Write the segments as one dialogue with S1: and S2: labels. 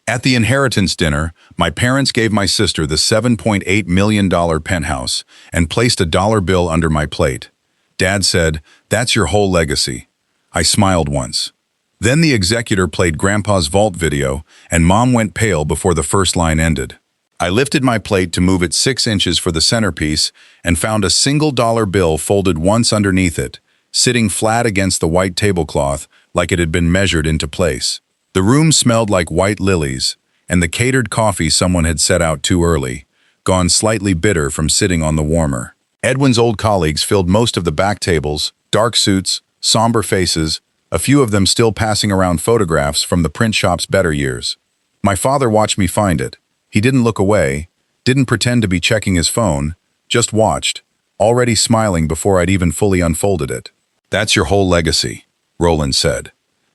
S1: At the inheritance dinner, my parents gave my sister the $7.8 million penthouse and placed a dollar bill under my plate. Dad said, "That's your whole legacy." I smiled once. Then the Executor played Grandpa's vault video, and Mom went pale before the first line ended. I lifted my plate to move it 6 inches for the centerpiece and found a single dollar bill folded once underneath it, sitting flat against the white tablecloth like it had been measured into place. The room smelled like white lilies, and the catered coffee someone had set out too early, gone slightly bitter from sitting on the warmer. Edwin's old colleagues filled most of the back tables, dark suits, somber faces, a few of them still passing around photographs from the print shop's better years. My father watched me find it. He didn't look away, didn't pretend to be checking his phone, just watched, already smiling before I'd even fully unfolded it. "That's your whole legacy," Roland said.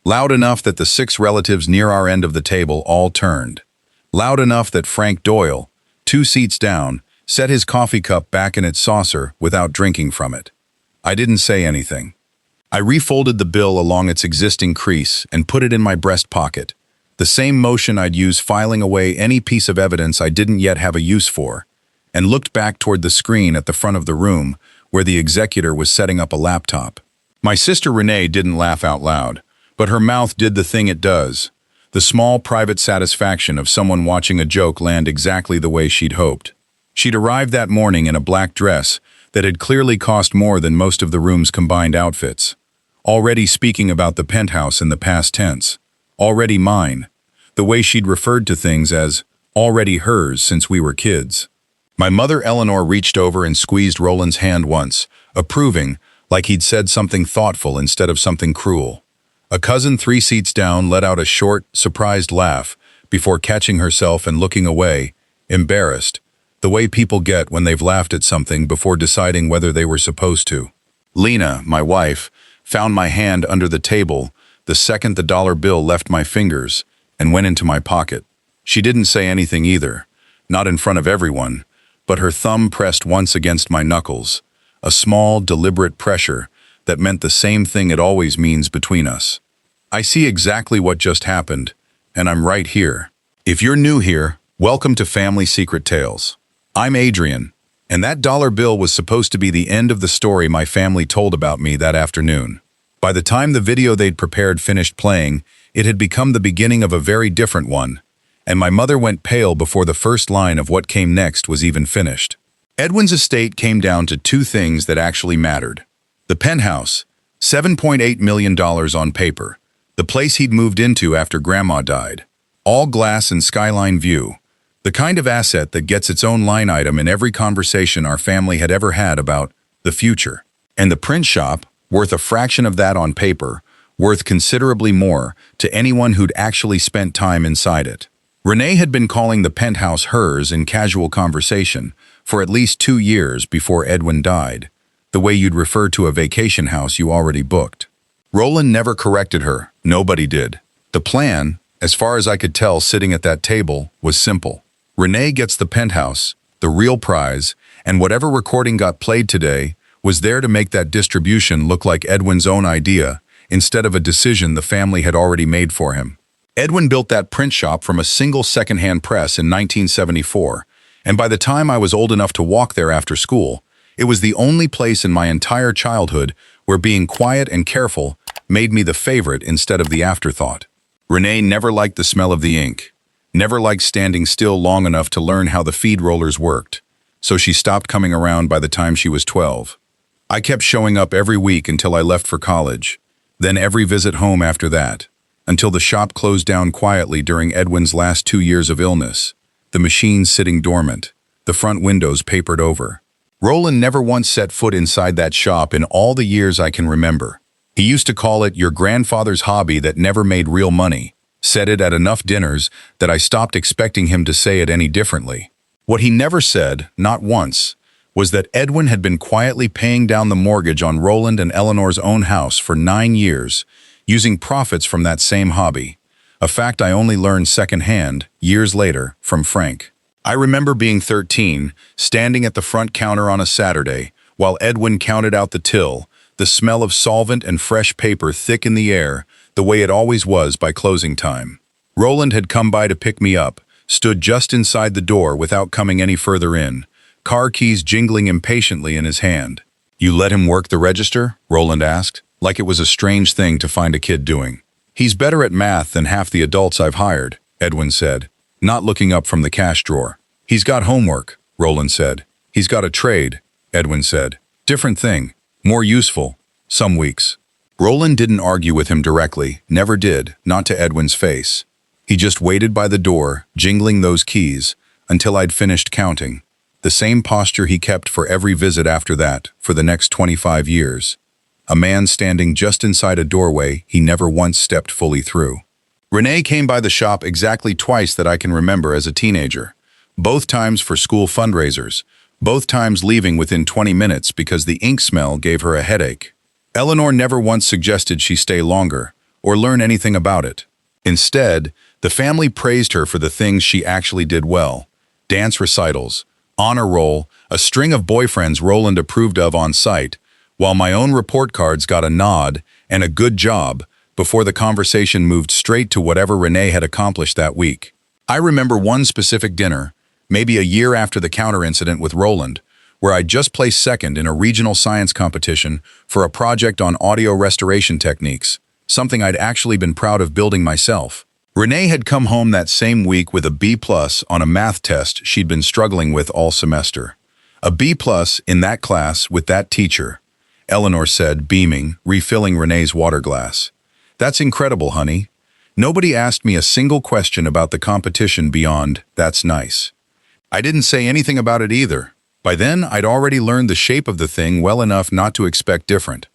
S1: Loud enough that the 6 relatives near our end of the table all turned. Loud enough that Frank Doyle, 2 seats down, set his coffee cup back in its saucer without drinking from it. I didn't say anything. I refolded the bill along its existing crease and put it in my breast pocket, the same motion I'd use filing away any piece of evidence I didn't yet have a use for, and looked back toward the screen at the front of the room where the Executor was setting up a laptop. My sister Renee didn't laugh out loud, but her mouth did the thing it does, the small private satisfaction of someone watching a joke land exactly the way she'd hoped. She'd arrived that morning in a black dress that had clearly cost more than most of the room's combined outfits, already speaking about the penthouse in the past tense, already mine, the way she'd referred to things as already hers since we were kids. My mother Eleanor reached over and squeezed Roland's hand once, approving, like he'd said something thoughtful instead of something cruel. A cousin 3 seats down let out a short, surprised laugh before catching herself and looking away, embarrassed, the way people get when they've laughed at something before deciding whether they were supposed to. Lena, my wife, found my hand under the table the second the dollar bill left my fingers and went into my pocket. She didn't say anything either, not in front of everyone, but her thumb pressed once against my knuckles, a small, deliberate pressure that meant the same thing it always means between us. I see exactly what just happened, and I'm right here. If you're new here, welcome to Family Secret Tales. I'm Adrian, and that dollar bill was supposed to be the end of the story my family told about me that afternoon. By the time the video they'd prepared finished playing, it had become the beginning of a very different one, and my mother went pale before the first line of what came next was even finished. Edwin's estate came down to 2 things that actually mattered. The penthouse, $7.8 million on paper, the place he'd moved into after Grandma died. All glass and skyline view, the kind of asset that gets its own line item in every conversation our family had ever had about the future. And the print shop, worth a fraction of that on paper, worth considerably more to anyone who'd actually spent time inside it. Renee had been calling the penthouse hers in casual conversation for at least 2 years before Edwin died, the way you'd refer to a vacation house you already booked. Roland never corrected her, nobody did. The plan, as far as I could tell sitting at that table, was simple. Renee gets the penthouse, the real prize, and whatever recording got played today was there to make that distribution look like Edwin's own idea instead of a decision the family had already made for him. Edwin built that print shop from a single second-hand press in 1974, and by the time I was old enough to walk there after school, it was the only place in my entire childhood where being quiet and careful made me the favorite instead of the afterthought. Renee never liked the smell of the ink, never liked standing still long enough to learn how the feed rollers worked, so she stopped coming around by the time she was 12. I kept showing up every week until I left for college, then every visit home after that, until the shop closed down quietly during Edwin's last 2 years of illness, the machines sitting dormant, the front windows papered over. Roland never once set foot inside that shop in all the years I can remember. He used to call it your grandfather's hobby that never made real money, said it at enough dinners that I stopped expecting him to say it any differently. What he never said, not once, was that Edwin had been quietly paying down the mortgage on Roland and Eleanor's own house for 9 years, using profits from that same hobby, a fact I only learned secondhand, years later, from Frank. I remember being 13, standing at the front counter on a Saturday, while Edwin counted out the till, the smell of solvent and fresh paper thick in the air, the way it always was by closing time. Roland had come by to pick me up, stood just inside the door without coming any further in, car keys jingling impatiently in his hand. "You let him work the register?" Roland asked, like it was a strange thing to find a kid doing. "He's better at math than half the adults I've hired," Edwin said, not looking up from the cash drawer. "He's got homework," Roland said. "He's got a trade," Edwin said. "Different thing, more useful, some weeks." Roland didn't argue with him directly, never did, not to Edwin's face. He just waited by the door, jingling those keys, until I'd finished counting. The same posture he kept for every visit after that, for the next 25 years. A man standing just inside a doorway he never once stepped fully through. Renee came by the shop exactly twice that I can remember as a teenager. Both times for school fundraisers. Both times leaving within 20 minutes because the ink smell gave her a headache. Eleanor never once suggested she stay longer, or learn anything about it. Instead, the family praised her for the things she actually did well. Dance recitals, honor roll, a string of boyfriends Roland approved of on site, while my own report cards got a nod and a good job before the conversation moved straight to whatever Renee had accomplished that week. I remember one specific dinner, maybe a year after the counter incident with Roland, where I'd just placed second in a regional science competition for a project on audio restoration techniques, something I'd actually been proud of building myself. Renee had come home that same week with a B+ on a math test she'd been struggling with all semester. A B+ in that class with that teacher, Eleanor said, beaming, refilling Renee's water glass. "That's incredible, honey. Nobody asked me a single question about the competition beyond, 'That's nice.' I didn't say anything about it either. By then, I'd already learned the shape of the thing well enough not to expect different.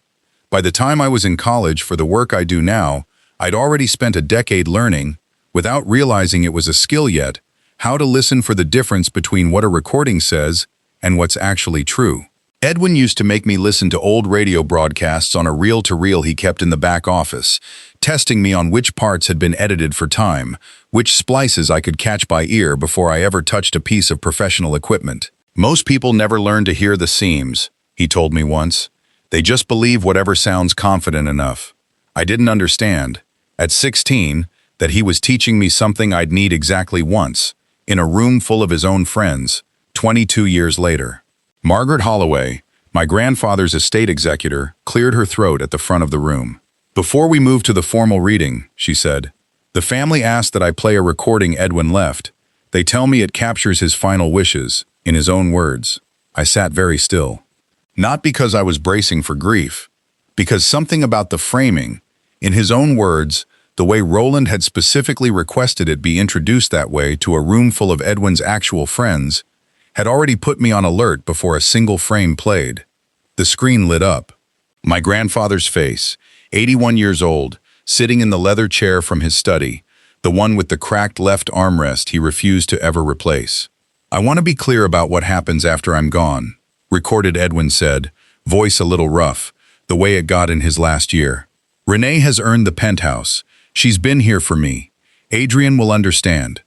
S1: By the time I was in college for the work I do now, I'd already spent a decade learning, without realizing it was a skill yet, how to listen for the difference between what a recording says and what's actually true. Edwin used to make me listen to old radio broadcasts on a reel-to-reel he kept in the back office, testing me on which parts had been edited for time, which splices I could catch by ear before I ever touched a piece of professional equipment. "Most people never learn to hear the seams," he told me once. "They just believe whatever sounds confident enough." I didn't understand, at 16, that he was teaching me something I'd need exactly once, in a room full of his own friends, 22 years later. Margaret Holloway, my grandfather's estate executor, cleared her throat at the front of the room. "Before we move to the formal reading," she said, "the family asked that I play a recording Edwin left. They tell me it captures his final wishes, in his own words." I sat very still. Not because I was bracing for grief, because something about the framing, in his own words, the way Roland had specifically requested it be introduced that way to a room full of Edwin's actual friends, had already put me on alert before a single frame played. The screen lit up. My grandfather's face, 81 years old, sitting in the leather chair from his study, the one with the cracked left armrest he refused to ever replace. "I want to be clear about what happens after I'm gone," recorded Edwin said, voice a little rough, the way it got in his last year. "Renee has earned the penthouse. She's been here for me. Adrian will understand."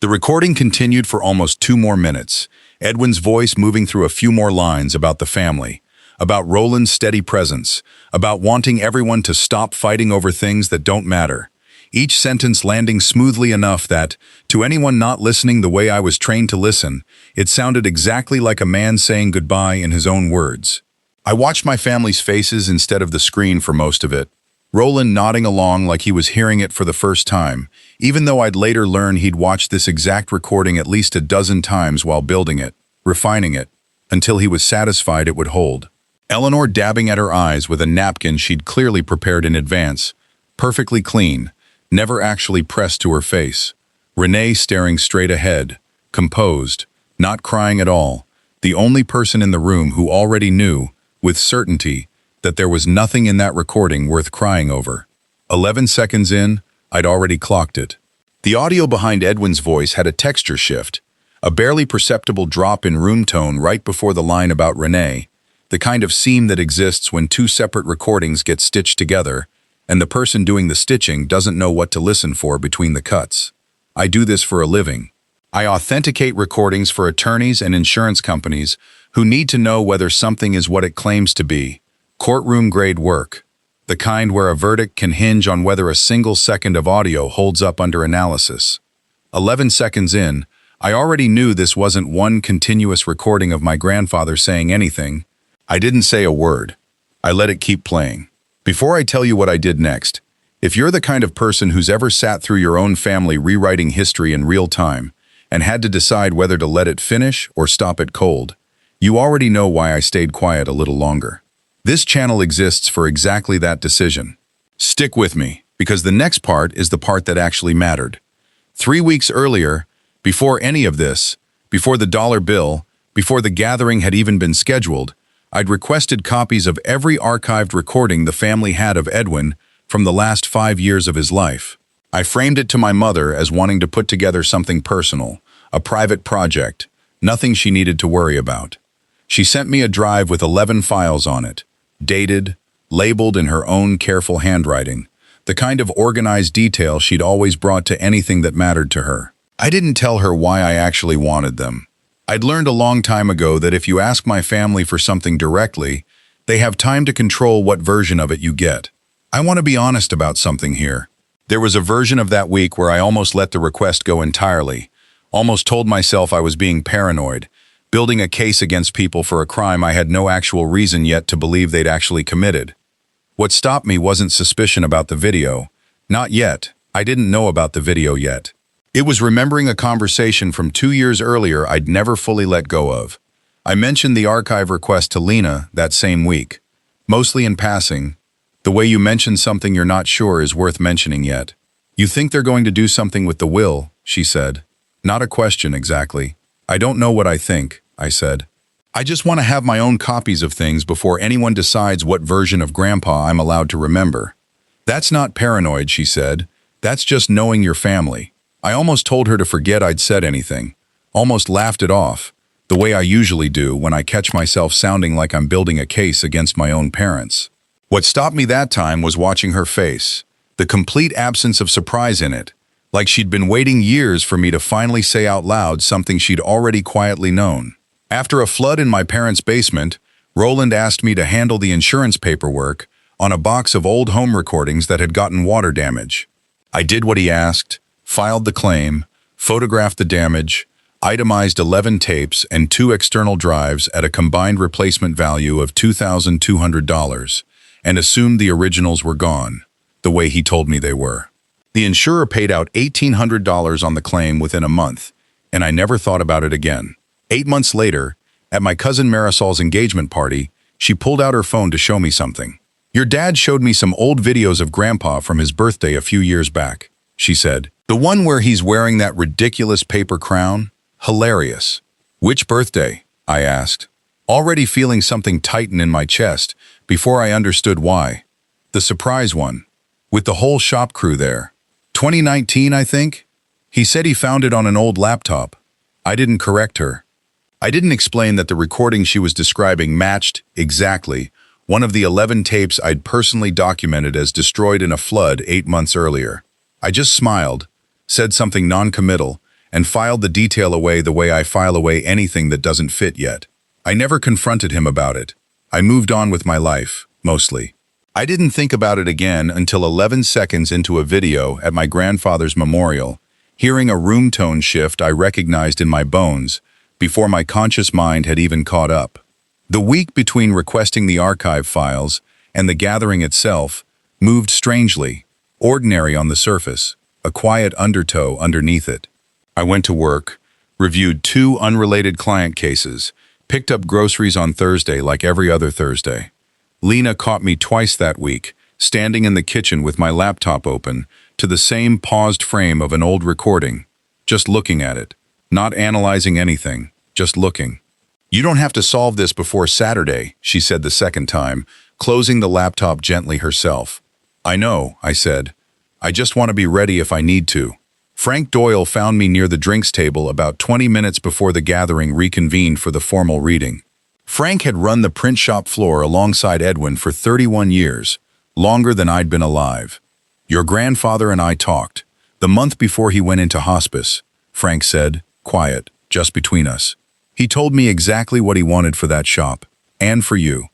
S1: The recording continued for almost 2 more minutes, Edwin's voice moving through a few more lines about the family, about Roland's steady presence, about wanting everyone to stop fighting over things that don't matter. Each sentence landing smoothly enough that, to anyone not listening the way I was trained to listen, it sounded exactly like a man saying goodbye in his own words. I watched my family's faces instead of the screen for most of it. Roland nodding along like he was hearing it for the first time, even though I'd later learn he'd watched this exact recording at least a dozen times while building it, refining it, until he was satisfied it would hold. Eleanor dabbing at her eyes with a napkin she'd clearly prepared in advance, perfectly clean, never actually pressed to her face. Renee staring straight ahead, composed, not crying at all, the only person in the room who already knew, with certainty, that there was nothing in that recording worth crying over. 11 seconds in, I'd already clocked it. The audio behind Edwin's voice had a texture shift, a barely perceptible drop in room tone right before the line about Renee, the kind of seam that exists when 2 separate recordings get stitched together, and the person doing the stitching doesn't know what to listen for between the cuts. I do this for a living. I authenticate recordings for attorneys and insurance companies who need to know whether something is what it claims to be. Courtroom-grade work. The kind where a verdict can hinge on whether a single second of audio holds up under analysis. 11 seconds in, I already knew this wasn't one continuous recording of my grandfather saying anything. I didn't say a word. I let it keep playing. Before I tell you what I did next, if you're the kind of person who's ever sat through your own family rewriting history in real time and had to decide whether to let it finish or stop it cold, you already know why I stayed quiet a little longer. This channel exists for exactly that decision. Stick with me, because the next part is the part that actually mattered. 3 weeks earlier, before any of this, before the dollar bill, before the gathering had even been scheduled, I'd requested copies of every archived recording the family had of Edwin from the last 5 years of his life. I framed it to my mother as wanting to put together something personal, a private project, nothing she needed to worry about. She sent me a drive with 11 files on it, dated, labeled in her own careful handwriting, the kind of organized detail she'd always brought to anything that mattered to her. I didn't tell her why I actually wanted them. I'd learned a long time ago that if you ask my family for something directly, they have time to control what version of it you get. I want to be honest about something here. There was a version of that week where I almost let the request go entirely, almost told myself I was being paranoid, building a case against people for a crime I had no actual reason yet to believe they'd actually committed. What stopped me wasn't suspicion about the video. Not yet. I didn't know about the video yet. It was remembering a conversation from 2 years earlier I'd never fully let go of. I mentioned the archive request to Lena that same week, mostly in passing. The way you mention something you're not sure is worth mentioning yet. You think they're going to do something with the will, she said. Not a question exactly. I don't know what I think, I said. I just want to have my own copies of things before anyone decides what version of Grandpa I'm allowed to remember. That's not paranoid, she said. That's just knowing your family. I almost told her to forget I'd said anything. Almost laughed it off, the way I usually do when I catch myself sounding like I'm building a case against my own parents. What stopped me that time was watching her face, the complete absence of surprise in it, like she'd been waiting years for me to finally say out loud something she'd already quietly known. After a flood in my parents' basement, Roland asked me to handle the insurance paperwork on a box of old home recordings that had gotten water damage. I did what he asked, filed the claim, photographed the damage, itemized 11 tapes and 2 external drives at a combined replacement value of $2,200, and assumed the originals were gone, the way he told me they were. The insurer paid out $1,800 on the claim within a month, and I never thought about it again. 8 months later, at my cousin Marisol's engagement party, she pulled out her phone to show me something. "Your dad showed me some old videos of Grandpa from his birthday a few years back," she said. "The one where he's wearing that ridiculous paper crown? Hilarious." "Which birthday?" I asked, already feeling something tighten in my chest before I understood why. "The surprise one, with the whole shop crew there. 2019, I think?" He said he found it on an old laptop. I didn't correct her. I didn't explain that the recording she was describing matched, exactly, one of the 11 tapes I'd personally documented as destroyed in a flood 8 months earlier. I just smiled, said something non-committal, and filed the detail away the way I file away anything that doesn't fit yet. I never confronted him about it. I moved on with my life, mostly. I didn't think about it again until 11 seconds into a video at my grandfather's memorial, hearing a room tone shift I recognized in my bones before my conscious mind had even caught up. The week between requesting the archive files and the gathering itself moved strangely, ordinary on the surface, a quiet undertow underneath it. I went to work, reviewed 2 unrelated client cases, picked up groceries on Thursday like every other Thursday. Lena caught me twice that week, standing in the kitchen with my laptop open, to the same paused frame of an old recording, just looking at it, not analyzing anything, just looking. "You don't have to solve this before Saturday," she said the second time, closing the laptop gently herself. "I know," I said. "I just want to be ready if I need to." Frank Doyle found me near the drinks table about 20 minutes before the gathering reconvened for the formal reading. Frank had run the print shop floor alongside Edwin for 31 years, longer than I'd been alive. "Your grandfather and I talked, the month before he went into hospice," Frank said, quiet, just between us. "He told me exactly what he wanted for that shop, and for you.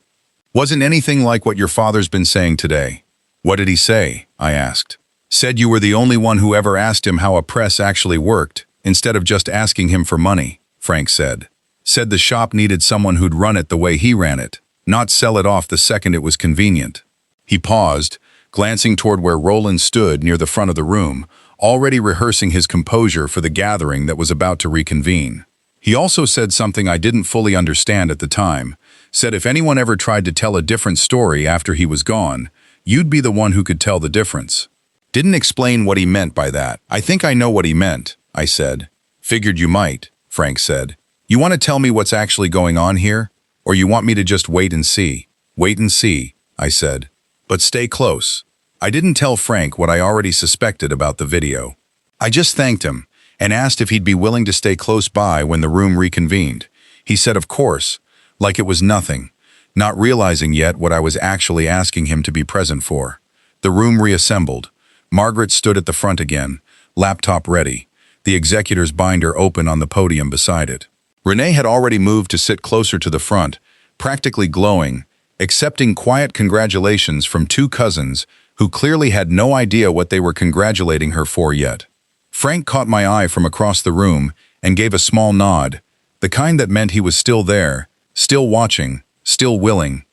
S1: Wasn't anything like what your father's been saying today. What did he say? I asked. Said you were the only one who ever asked him how a press actually worked, instead of just asking him for money, Frank said. Said the shop needed someone who'd run it the way he ran it, not sell it off the second it was convenient. He paused, glancing toward where Roland stood near the front of the room, already rehearsing his composure for the gathering that was about to reconvene. He also said something I didn't fully understand at the time, said if anyone ever tried to tell a different story after he was gone, you'd be the one who could tell the difference. Didn't explain what he meant by that. I think I know what he meant, I said. Figured you might, Frank said. You want to tell me what's actually going on here? Or you want me to just wait and see? Wait and see, I said. But stay close. I didn't tell Frank what I already suspected about the video. I just thanked him and asked if he'd be willing to stay close by when the room reconvened. He said of course, like it was nothing, not realizing yet what I was actually asking him to be present for. The room reassembled. Margaret stood at the front again, laptop ready, the executor's binder open on the podium beside it. Renee had already moved to sit closer to the front, practically glowing, accepting quiet congratulations from two cousins who clearly had no idea what they were congratulating her for yet. Frank caught my eye from across the room and gave a small nod, the kind that meant he was still there, still watching, still willing.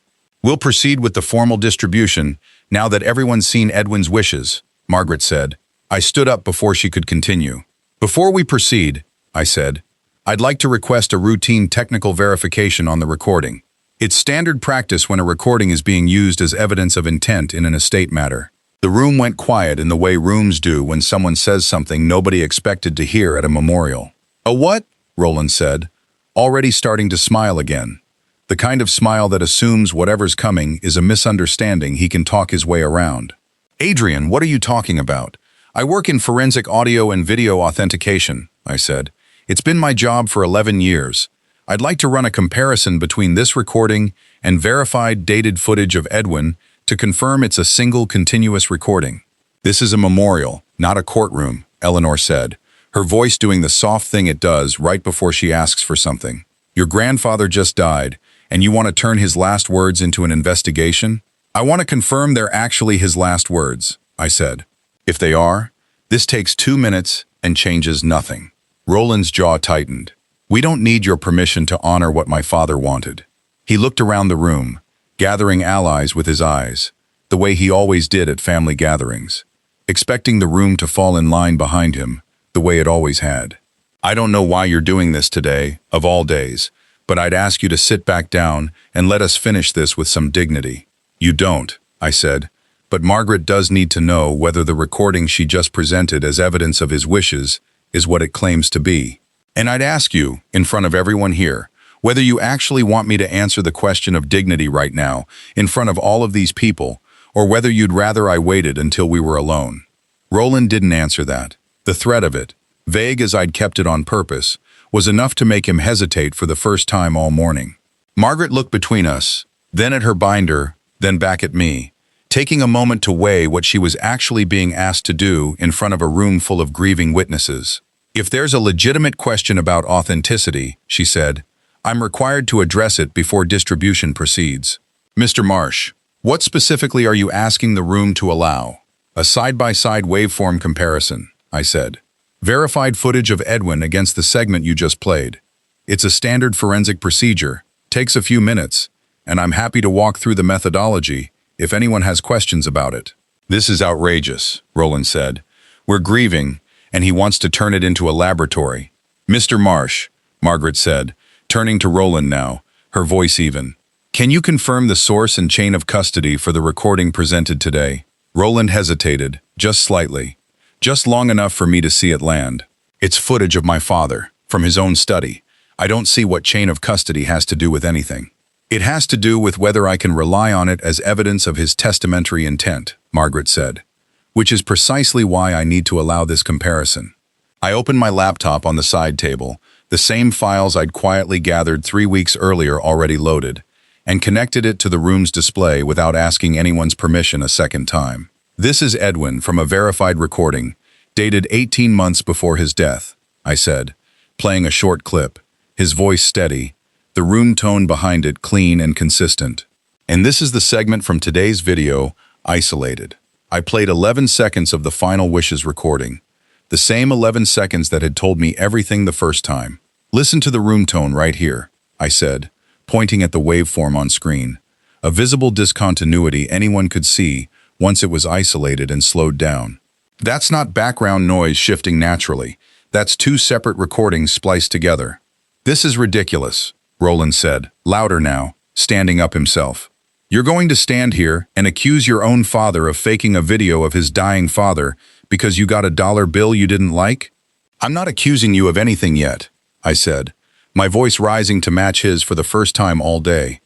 S1: We'll proceed with the formal distribution now that everyone's seen Edwin's wishes, Margaret said. I stood up before she could continue. Before we proceed, I said, I'd like to request a routine technical verification on the recording. It's standard practice when a recording is being used as evidence of intent in an estate matter. The room went quiet in the way rooms do when someone says something nobody expected to hear at a memorial. A what? Roland said, already starting to smile again. The kind of smile that assumes whatever's coming is a misunderstanding he can talk his way around. Adrian, what are you talking about? I work in forensic audio and video authentication, I said. It's been my job for 11 years. I'd like to run a comparison between this recording and verified dated footage of Edwin to confirm it's a single continuous recording. This is a memorial, not a courtroom, Eleanor said, her voice doing the soft thing it does right before she asks for something. Your grandfather just died, and you want to turn his last words into an investigation? I want to confirm they're actually his last words, I said. If they are, this takes 2 minutes and changes nothing. Roland's jaw tightened. We don't need your permission to honor what my father wanted. He looked around the room, gathering allies with his eyes, the way he always did at family gatherings, expecting the room to fall in line behind him, the way it always had. I don't know why you're doing this today, of all days, but I'd ask you to sit back down and let us finish this with some dignity. You don't, I said, but Margaret does need to know whether the recording she just presented as evidence of his wishes is what it claims to be. And I'd ask you, in front of everyone here, whether you actually want me to answer the question of dignity right now, in front of all of these people, or whether you'd rather I waited until we were alone. Roland didn't answer that. The threat of it, vague as I'd kept it on purpose, was enough to make him hesitate for the first time all morning. Margaret looked between us, then at her binder, then back at me, taking a moment to weigh what she was actually being asked to do in front of a room full of grieving witnesses. If there's a legitimate question about authenticity, she said, I'm required to address it before distribution proceeds. Mr. Marsh, what specifically are you asking the room to allow? A side-by-side waveform comparison, I said. Verified footage of Edwin against the segment you just played. It's a standard forensic procedure, takes a few minutes, and I'm happy to walk through the methodology if anyone has questions about it. This is outrageous, Roland said. We're grieving, and he wants to turn it into a laboratory. Mr. Marsh, Margaret said, turning to Roland now, her voice even. Can you confirm the source and chain of custody for the recording presented today? Roland hesitated, just slightly, just long enough for me to see it land. It's footage of my father, from his own study. I don't see what chain of custody has to do with anything. It has to do with whether I can rely on it as evidence of his testamentary intent, Margaret said, which is precisely why I need to allow this comparison. I opened my laptop on the side table, the same files I'd quietly gathered 3 weeks earlier already loaded, and connected it to the room's display without asking anyone's permission a second time. This is Edwin from a verified recording, dated 18 months before his death, I said, playing a short clip, his voice steady, the room tone behind it clean and consistent. And this is the segment from today's video, isolated. I played 11 seconds of the final wishes recording. The same 11 seconds that had told me everything the first time. Listen to the room tone right here, I said, pointing at the waveform on screen. A visible discontinuity anyone could see once it was isolated and slowed down. That's not background noise shifting naturally. That's two separate recordings spliced together. This is ridiculous, Roland said, louder now, standing up himself. You're going to stand here and accuse your own father of faking a video of his dying father because you got a dollar bill you didn't like? I'm not accusing you of anything yet, I said, my voice rising to match his for the first time all day.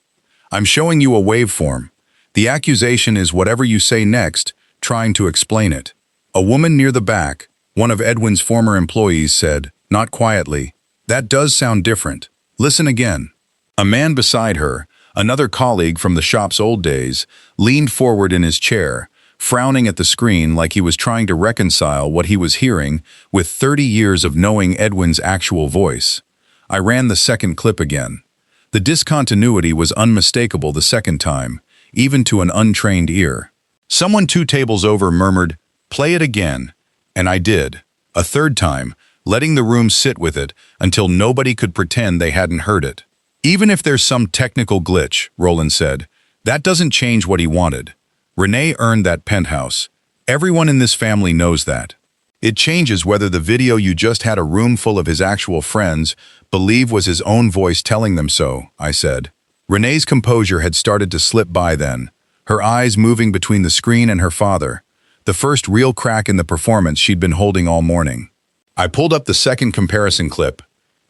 S1: I'm showing you a waveform. The accusation is whatever you say next, trying to explain it. A woman near the back, one of Edwin's former employees, said, not quietly, that does sound different. Listen again. A man beside her, another colleague from the shop's old days, leaned forward in his chair, frowning at the screen like he was trying to reconcile what he was hearing with 30 years of knowing Edwin's actual voice. I ran the second clip again. The discontinuity was unmistakable the second time, even to an untrained ear. Someone 2 tables over murmured, "Play it again," and I did, a third time, letting the room sit with it until nobody could pretend they hadn't heard it. Even if there's some technical glitch, Roland said, that doesn't change what he wanted. Renee earned that penthouse. Everyone in this family knows that. It changes whether the video you just had a room full of his actual friends believe was his own voice telling them so, I said. Renee's composure had started to slip by then, her eyes moving between the screen and her father, the first real crack in the performance she'd been holding all morning. I pulled up the second comparison clip.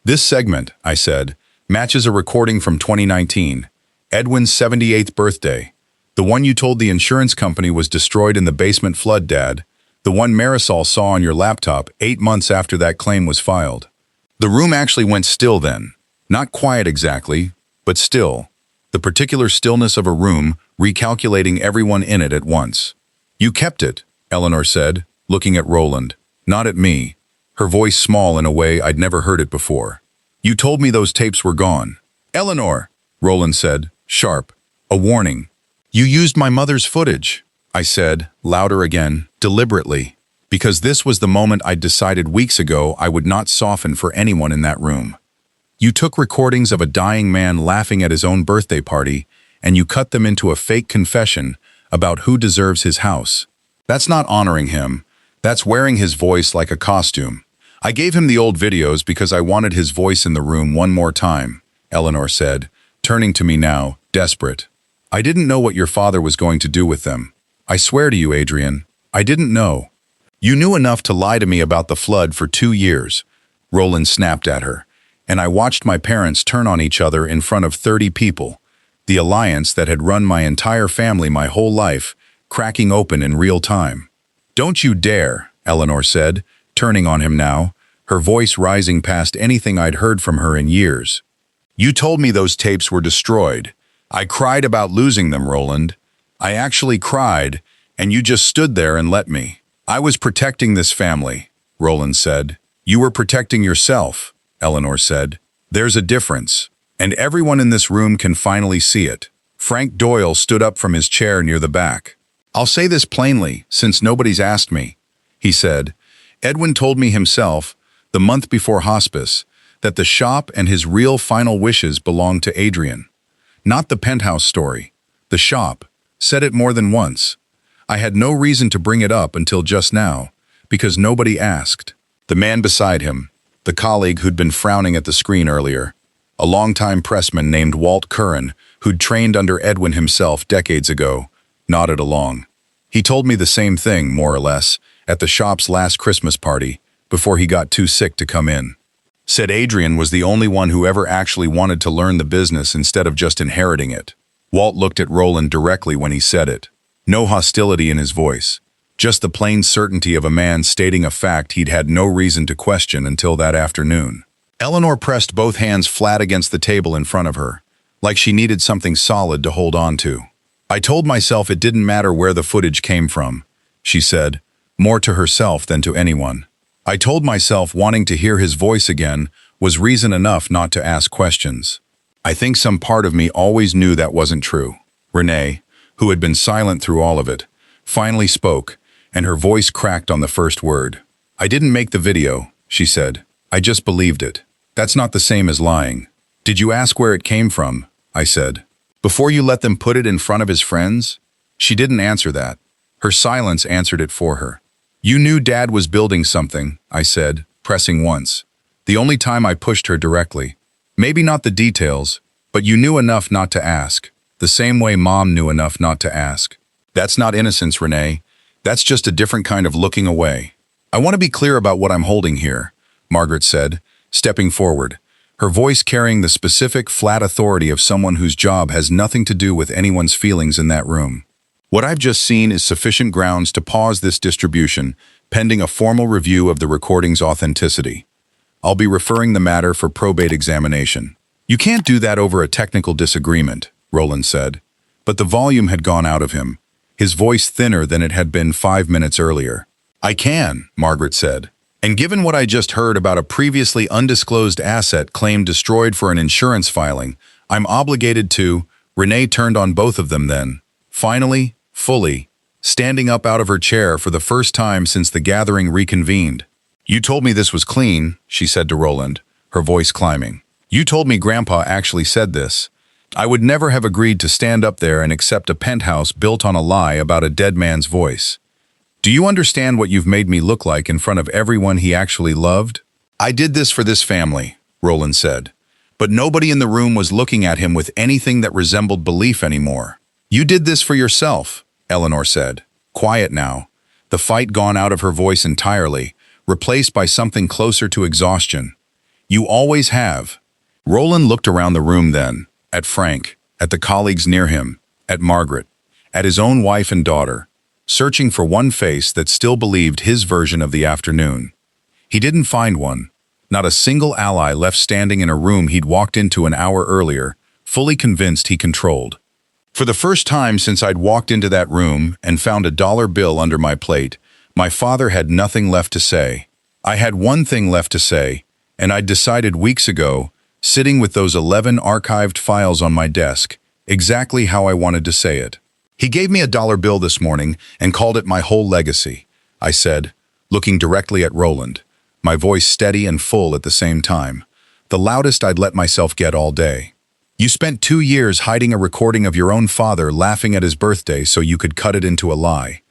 S1: This segment, I said, matches a recording from 2019, Edwin's 78th birthday. The one you told the insurance company was destroyed in the basement flood, Dad. The one Marisol saw on your laptop 8 months after that claim was filed. The room actually went still then. Not quiet exactly, but still. The particular stillness of a room recalculating everyone in it at once. You kept it, Eleanor said, looking at Roland, not at me, her voice small in a way I'd never heard it before. You told me those tapes were gone. Eleanor, Roland said, sharp, a warning. You used my mother's footage, I said, louder again, deliberately, because this was the moment I'd decided weeks ago I would not soften for anyone in that room. You took recordings of a dying man laughing at his own birthday party, and you cut them into a fake confession about who deserves his house. That's not honoring him. That's wearing his voice like a costume. I gave him the old videos because I wanted his voice in the room one more time, Eleanor said, turning to me now, desperate. I didn't know what your father was going to do with them. I swear to you, Adrian, I didn't know. You knew enough to lie to me about the flood for 2 years, Roland snapped at her, and I watched my parents turn on each other in front of 30 people, the alliance that had run my entire family my whole life, cracking open in real time. Don't you dare, Eleanor said, turning on him now, her voice rising past anything I'd heard from her in years. You told me those tapes were destroyed. I cried about losing them, Roland. I actually cried, and you just stood there and let me. I was protecting this family, Roland said. You were protecting yourself, Eleanor said. There's a difference, and everyone in this room can finally see it. Frank Doyle stood up from his chair near the back. I'll say this plainly, since nobody's asked me, he said. Edwin told me himself, the month before hospice, that the shop and his real final wishes belonged to Adrian. Not the penthouse story. The shop. Said it more than once. I had no reason to bring it up until just now, because nobody asked. The man beside him, the colleague who'd been frowning at the screen earlier, a longtime pressman named Walt Curran, who'd trained under Edwin himself decades ago, nodded along. He told me the same thing, more or less, at the shop's last Christmas party, before he got too sick to come in. Said Adrian was the only one who ever actually wanted to learn the business instead of just inheriting it. Walt looked at Roland directly when he said it. No hostility in his voice. Just the plain certainty of a man stating a fact he'd had no reason to question until that afternoon. Eleanor pressed both hands flat against the table in front of her, like she needed something solid to hold on to. I told myself it didn't matter where the footage came from, she said, more to herself than to anyone. I told myself wanting to hear his voice again was reason enough not to ask questions. I think some part of me always knew that wasn't true. Renee, who had been silent through all of it, finally spoke, and her voice cracked on the first word. "I didn't make the video," she said. "I just believed it. That's not the same as lying." "Did you ask where it came from?" I said. "Before you let them put it in front of his friends?" She didn't answer that. Her silence answered it for her. "You knew Dad was building something," I said, pressing once. The only time I pushed her directly. "Maybe not the details, but you knew enough not to ask, the same way Mom knew enough not to ask." "That's not innocence, Renee. That's just a different kind of looking away." "I want to be clear about what I'm holding here," Margaret said, stepping forward, her voice carrying the specific, flat authority of someone whose job has nothing to do with anyone's feelings in that room. "What I've just seen is sufficient grounds to pause this distribution, pending a formal review of the recording's authenticity. I'll be referring the matter for probate examination." "You can't do that over a technical disagreement," Roland said. But the volume had gone out of him, his voice thinner than it had been 5 minutes earlier. "I can," Margaret said. "And given what I just heard about a previously undisclosed asset claimed destroyed for an insurance filing, I'm obligated to—" Renee turned on both of them then, finally, fully, standing up out of her chair for the first time since the gathering reconvened. "You told me this was clean," she said to Roland, her voice climbing. "You told me Grandpa actually said this. I would never have agreed to stand up there and accept a penthouse built on a lie about a dead man's voice. Do you understand what you've made me look like in front of everyone he actually loved?" "I did this for this family," Roland said. But nobody in the room was looking at him with anything that resembled belief anymore. "You did this for yourself," Eleanor said, quiet now, the fight gone out of her voice entirely, replaced by something closer to exhaustion. "You always have." Roland looked around the room then, at Frank, at the colleagues near him, at Margaret, at his own wife and daughter, searching for one face that still believed his version of the afternoon. He didn't find one, not a single ally left standing in a room he'd walked into an hour earlier, fully convinced he controlled. "For the first time since I'd walked into that room and found a dollar bill under my plate, my father had nothing left to say. I had one thing left to say, and I'd decided weeks ago, sitting with those 11 archived files on my desk, exactly how I wanted to say it. He gave me a dollar bill this morning and called it my whole legacy," I said, looking directly at Roland, my voice steady and full at the same time, the loudest I'd let myself get all day. "You spent 2 years hiding a recording of your own father laughing at his birthday so you could cut it into a lie.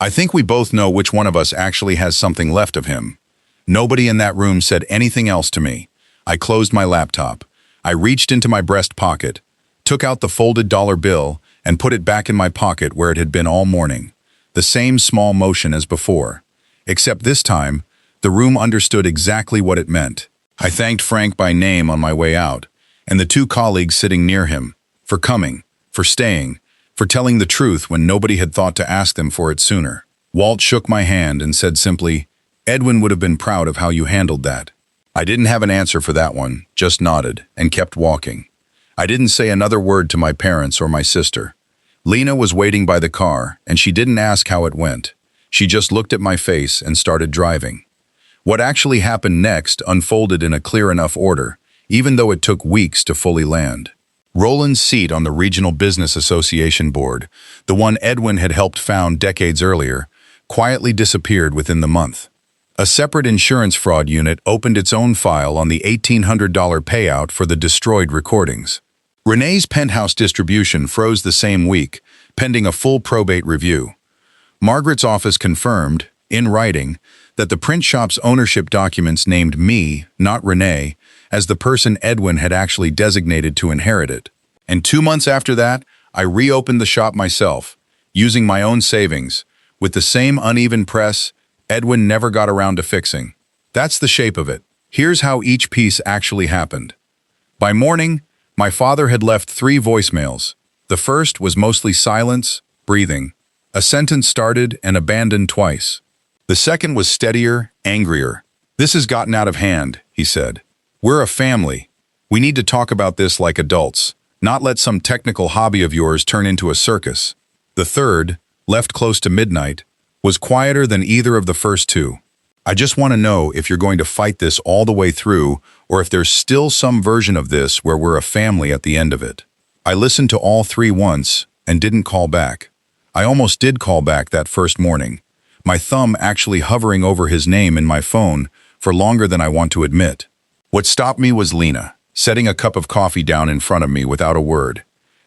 S1: I think we both know which one of us actually has something left of him." Nobody in that room said anything else to me. I closed my laptop. I reached into my breast pocket, took out the folded dollar bill, and put it back in my pocket where it had been all morning. The same small motion as before. Except this time, the room understood exactly what it meant. I thanked Frank by name on my way out, and the 2 colleagues sitting near him, for coming, for staying, for telling the truth when nobody had thought to ask them for it sooner. Walt shook my hand and said simply, "Edwin would have been proud of how you handled that." I didn't have an answer for that one, just nodded, and kept walking. I didn't say another word to my parents or my sister. Lena was waiting by the car, and she didn't ask how it went. She just looked at my face and started driving. What actually happened next unfolded in a clear enough order, even though it took weeks to fully land. Roland's seat on the Regional Business Association board, the one Edwin had helped found decades earlier, quietly disappeared within the month. A separate insurance fraud unit opened its own file on the $1,800 payout for the destroyed recordings. Renee's penthouse distribution froze the same week, pending a full probate review. Margaret's office confirmed, in writing, that the print shop's ownership documents named me, not Renee, as the person Edwin had actually designated to inherit it. And 2 months after that, I reopened the shop myself, using my own savings, with the same uneven press Edwin never got around to fixing. That's the shape of it. Here's how each piece actually happened. By morning, my father had left 3 voicemails. The first was mostly silence, breathing. A sentence started and abandoned twice. The second was steadier, angrier. "This has gotten out of hand," he said. "We're a family. We need to talk about this like adults, not let some technical hobby of yours turn into a circus." The third, left close to midnight, was quieter than either of the first 2. "I just want to know if you're going to fight this all the way through, or if there's still some version of this where we're a family at the end of it." I listened to all 3 once and didn't call back. I almost did call back that first morning, my thumb actually hovering over his name in my phone for longer than I want to admit. What stopped me was Lena, setting a cup of coffee down in front of me without a word.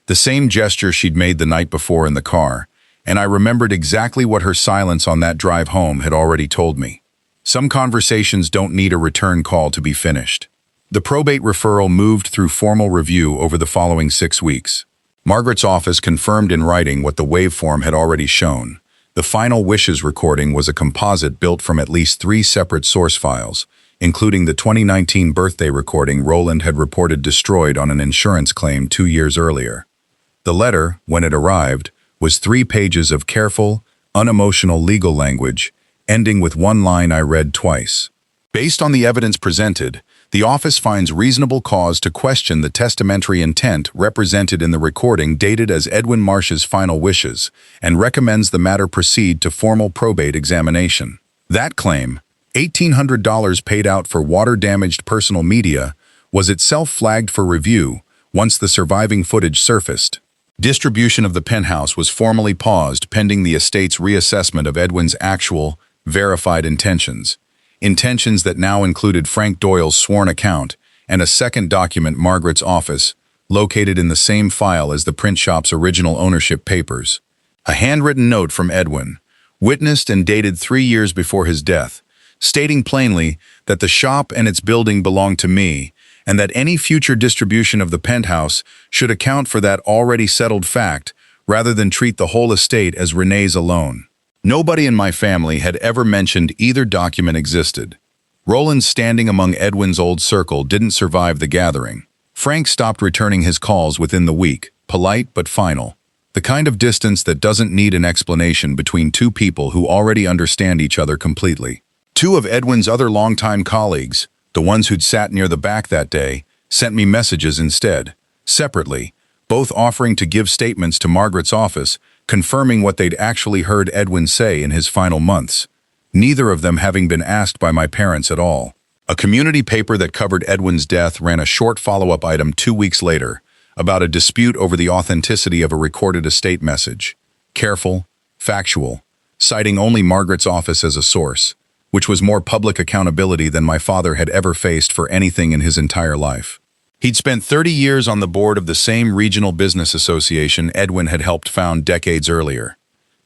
S1: The same gesture she'd made the night before in the car, and I remembered exactly what her silence on that drive home had already told me. Some conversations don't need a return call to be finished. The probate referral moved through formal review over the following 6 weeks. Margaret's office confirmed in writing what the waveform had already shown. The final wishes recording was a composite built from at least 3 separate source files, including the 2019 birthday recording Roland had reported destroyed on an insurance claim 2 years earlier. The letter, when it arrived, was 3 pages of careful, unemotional legal language, ending with one line I read twice. Based on the evidence presented, the office finds reasonable cause to question the testamentary intent represented in the recording dated as Edwin Marsh's final wishes and recommends the matter proceed to formal probate examination. That claim, $1,800 paid out for water-damaged personal media, was itself flagged for review once the surviving footage surfaced. Distribution of the penthouse was formally paused pending the estate's reassessment of Edwin's actual, verified intentions that now included Frank Doyle's sworn account and a second document Margaret's office, located in the same file as the print shop's original ownership papers. A handwritten note from Edwin, witnessed and dated 3 years before his death, stating plainly that the shop and its building belonged to me, and that any future distribution of the penthouse should account for that already settled fact rather than treat the whole estate as Renee's alone. Nobody in my family had ever mentioned either document existed. Roland's standing among Edwin's old circle didn't survive the gathering. Frank stopped returning his calls within the week, polite but final. The kind of distance that doesn't need an explanation between 2 people who already understand each other completely. 2 of Edwin's other longtime colleagues, the ones who'd sat near the back that day, sent me messages instead, separately, both offering to give statements to Margaret's office, confirming what they'd actually heard Edwin say in his final months, neither of them having been asked by my parents at all. A community paper that covered Edwin's death ran a short follow-up item 2 weeks later about a dispute over the authenticity of a recorded estate message. Careful, factual, citing only Margaret's office as a source, which was more public accountability than my father had ever faced for anything in his entire life. He'd spent 30 years on the board of the same regional business association Edwin had helped found decades earlier.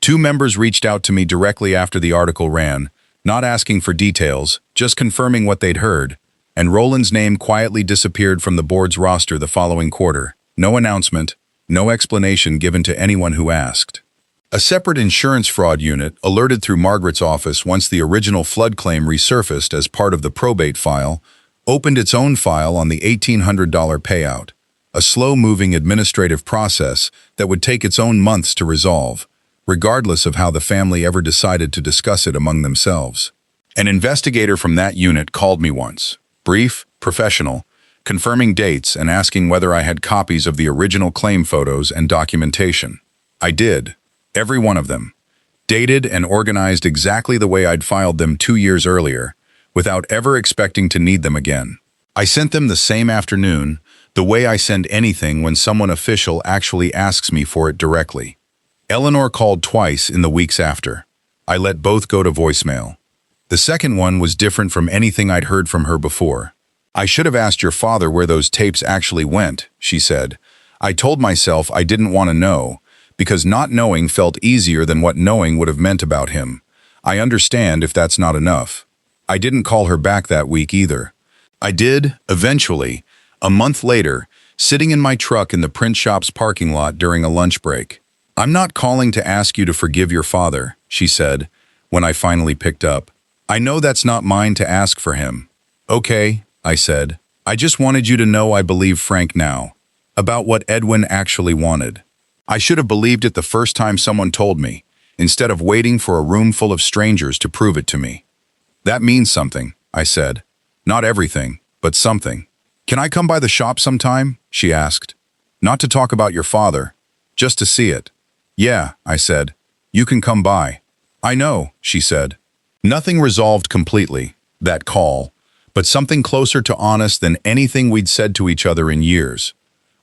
S1: 2 members reached out to me directly after the article ran, not asking for details, just confirming what they'd heard, and Roland's name quietly disappeared from the board's roster the following quarter. No announcement, no explanation given to anyone who asked. A separate insurance fraud unit, alerted through Margaret's office once the original flood claim resurfaced as part of the probate file, opened its own file on the $1,800 payout, a slow-moving administrative process that would take its own months to resolve, regardless of how the family ever decided to discuss it among themselves. An investigator from that unit called me once, brief, professional, confirming dates and asking whether I had copies of the original claim photos and documentation. I did, every one of them, dated and organized exactly the way I'd filed them 2 years earlier, without ever expecting to need them again. I sent them the same afternoon, the way I send anything when someone official actually asks me for it directly. Eleanor called twice in the weeks after. I let both go to voicemail. The second one was different from anything I'd heard from her before. "I should have asked your father where those tapes actually went," she said. "I told myself I didn't want to know, because not knowing felt easier than what knowing would have meant about him. I understand if that's not enough." I didn't call her back that week either. I did, eventually, a month later, sitting in my truck in the print shop's parking lot during a lunch break. "I'm not calling to ask you to forgive your father," she said, when I finally picked up. "I know that's not mine to ask for him." "Okay," I said. "I just wanted you to know I believe Frank now, about what Edwin actually wanted. I should have believed it the first time someone told me, instead of waiting for a room full of strangers to prove it to me." "That means something," I said. "Not everything, but something." "Can I come by the shop sometime?" she asked. "Not to talk about your father, just to see it." "Yeah," I said. "You can come by." "I know," she said. Nothing resolved completely, that call, but something closer to honest than anything we'd said to each other in years.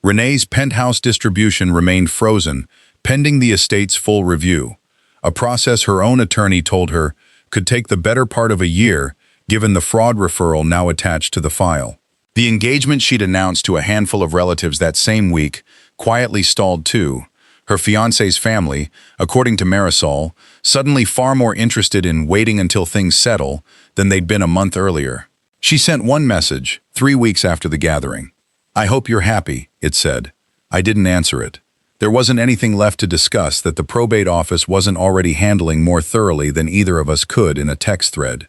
S1: Renee's penthouse distribution remained frozen, pending the estate's full review, a process her own attorney told her could take the better part of a year given the fraud referral now attached to the file. The engagement she'd announced to a handful of relatives that same week quietly stalled too, her fiancé's family, according to Marisol, suddenly far more interested in waiting until things settle than they'd been a month earlier. She sent one message, 3 weeks after the gathering. "I hope you're happy," it said. I didn't answer it. There wasn't anything left to discuss that the probate office wasn't already handling more thoroughly than either of us could in a text thread.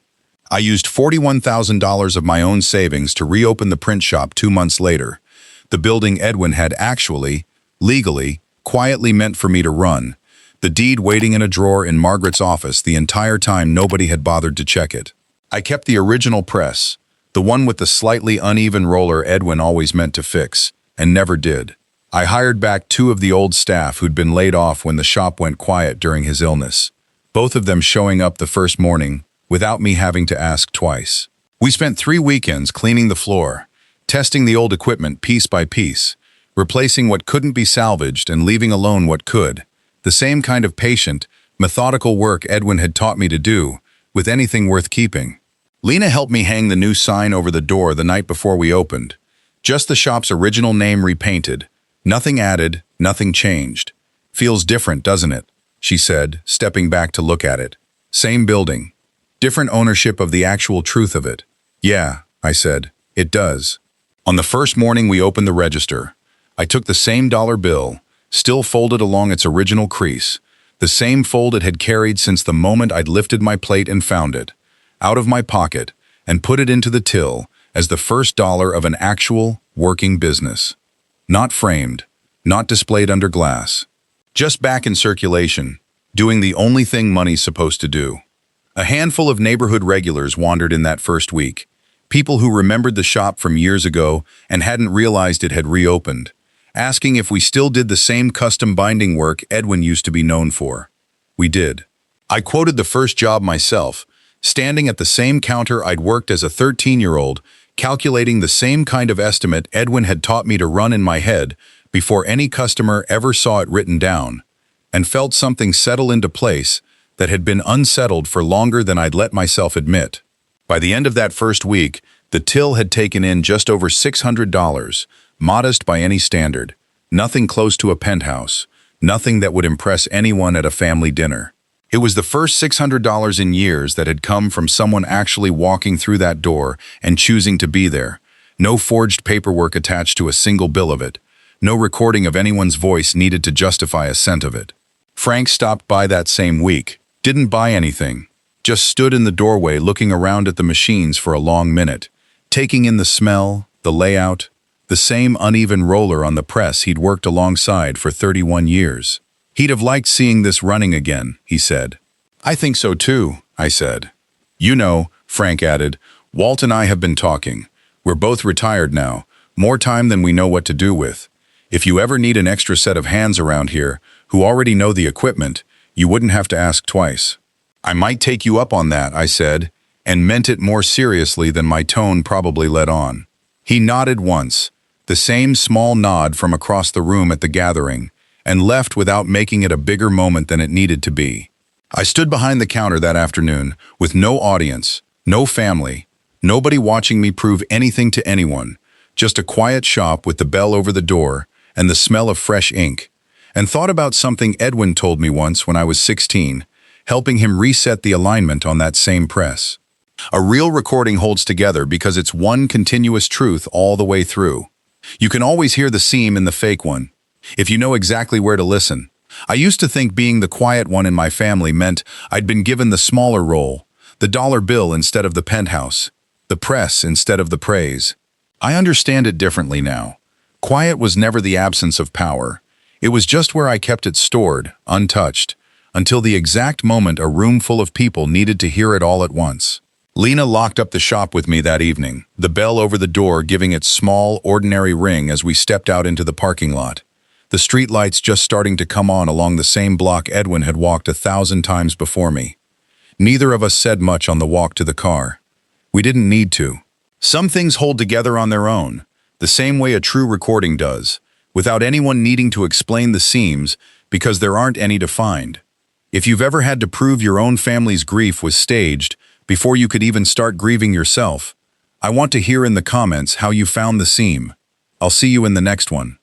S1: I used $41,000 of my own savings to reopen the print shop 2 months later, the building Edwin had actually, legally, quietly meant for me to run, the deed waiting in a drawer in Margaret's office the entire time nobody had bothered to check it. I kept the original press, the one with the slightly uneven roller Edwin always meant to fix, and never did. I hired back 2 of the old staff who'd been laid off when the shop went quiet during his illness, both of them showing up the first morning without me having to ask twice. We spent 3 weekends cleaning the floor, testing the old equipment piece by piece, replacing what couldn't be salvaged and leaving alone what could, the same kind of patient, methodical work Edwin had taught me to do with anything worth keeping. Lena helped me hang the new sign over the door the night before we opened, just the shop's original name repainted. Nothing added, nothing changed. "Feels different, doesn't it?" she said, stepping back to look at it. "Same building. Different ownership of the actual truth of it." "Yeah," I said, "it does." On the first morning we opened the register, I took the same dollar bill, still folded along its original crease, the same fold it had carried since the moment I'd lifted my plate and found it, out of my pocket, and put it into the till as the first dollar of an actual, working business. Not framed, not displayed under glass. Just back in circulation, doing the only thing money's supposed to do. A handful of neighborhood regulars wandered in that first week, people who remembered the shop from years ago and hadn't realized it had reopened, asking if we still did the same custom binding work Edwin used to be known for. We did. I quoted the first job myself, standing at the same counter I'd worked as a 13-year-old, calculating the same kind of estimate Edwin had taught me to run in my head before any customer ever saw it written down, and felt something settle into place that had been unsettled for longer than I'd let myself admit. By the end of that first week, the till had taken in just over $600, modest by any standard, nothing close to a penthouse, nothing that would impress anyone at a family dinner. It was the first $600 in years that had come from someone actually walking through that door and choosing to be there. No forged paperwork attached to a single bill of it. No recording of anyone's voice needed to justify a cent of it. Frank stopped by that same week, didn't buy anything, just stood in the doorway looking around at the machines for a long minute, taking in the smell, the layout, the same uneven roller on the press he'd worked alongside for 31 years. He'd have liked seeing this running again, he said. "I think so too," I said. "You know," Frank added, "Walt and I have been talking. We're both retired now, more time than we know what to do with. If you ever need an extra set of hands around here who already know the equipment, you wouldn't have to ask twice." "I might take you up on that," I said, and meant it more seriously than my tone probably let on. He nodded once, the same small nod from across the room at the gathering, and left without making it a bigger moment than it needed to be. I stood behind the counter that afternoon with no audience, no family, nobody watching me prove anything to anyone, just a quiet shop with the bell over the door and the smell of fresh ink, and thought about something Edwin told me once when I was 16, helping him reset the alignment on that same press. A real recording holds together because it's one continuous truth all the way through. You can always hear the seam in the fake one, if you know exactly where to listen. I used to think being the quiet one in my family meant I'd been given the smaller role, the dollar bill instead of the penthouse, the press instead of the praise. I understand it differently now. Quiet was never the absence of power. It was just where I kept it stored, untouched, until the exact moment a room full of people needed to hear it all at once. Lena locked up the shop with me that evening, the bell over the door giving its small, ordinary ring as we stepped out into the parking lot. The streetlights just starting to come on along the same block Edwin had walked 1,000 times before me. Neither of us said much on the walk to the car. We didn't need to. Some things hold together on their own, the same way a true recording does, without anyone needing to explain the seams because there aren't any to find. If you've ever had to prove your own family's grief was staged before you could even start grieving yourself, I want to hear in the comments how you found the seam. I'll see you in the next one.